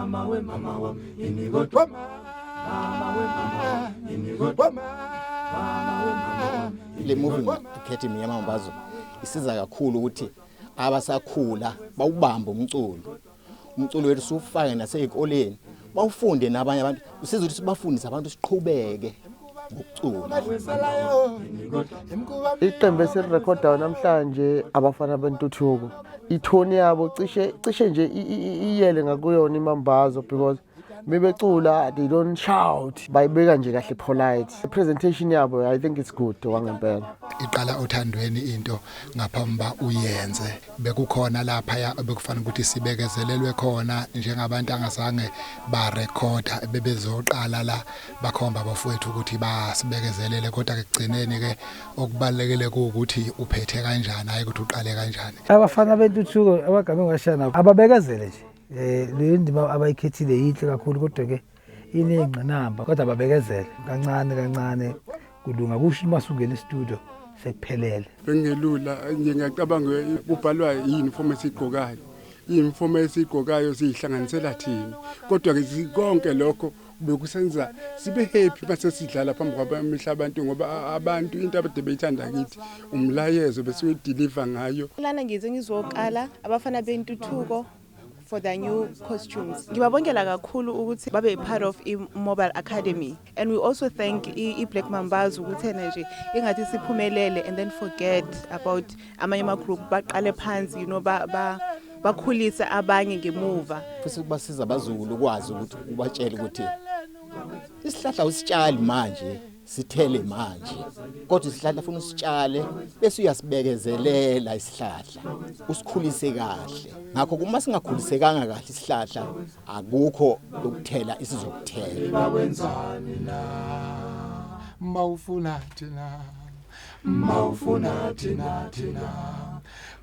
mama we mama wami inigodwa mama we mama inigodwa mama we mama. Le movie academy yaMambazo isiza kakhulu ukuthi abasakhula bawubamba umculo wethu sufake nasezikoleni bawufunde nabanye abantu usiza ukuthi sibafundise abantu siqhubeke ngokucula. Iqembu esirecorda namhlanje Abafana Bentuthuko ithoni yabo cishe nje iyele ngakuyona iMambazo because mebecula they don't shout bayibeka nje kahle polite. The presentation yabo I think it's good wangempela. Iqala othandweni into ngaphamba uyenze bekukhona lapha bekufanele ukuthi sibekezelelwe khona njengabantu angazange ba recorda bebezoqala la bakhomba abafowethu ukuthi basibekezelele kodwa ke kugcineni ke okubalekele ukuthi uphethe kanjani hayi ukuthi uqale kanjani. Abafana Bentuthuko abagame ngashana ababekezele nje le ndima abayikhethile yinhle kakhulu kodwa ke inengqinamba kodwa ababekezele kancane kulunga kusho masungena e-studio sekuphelele. Bengelula ngiyacabanga ubhalwa yini form esigqokayo. Imiform esigqokayo sihlanganisela thina. Kodwa ke konke lokho bekusenza sibe happy base sidlala phambi kwabamihla abantu ngoba abantu into abade beyithanda kithi umlayezo bese uyideliver ngayo. Lana ngize ngizokala Abafana Bentuthuko for the new costumes. Ngibabongela kakhulu ukuthi babe part of i-mobile academy, and we also thank i-Black Mambazo ukuthi nje ingathi siphumelele and then forget about amanye ama-group baqale phansi bakhulisa abanye ngemuva. Futhi kubasiza abazulu ukwazi ukuthi ubatshele ukuthi isihlahla usitshali manje sithele manje kodwa isihlahla ufuna usitshale bese uyasibekezelela isihlahla usikhulise kahle. Ngakho kuma singakhulisekanga kahle isihlahla akukho ukuthela isizokuthela. Bawenzani na mawufuna thina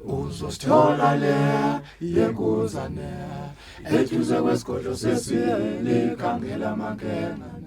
uzosithola le yenguzane eduze kwesigodlo sesini khangela makenga.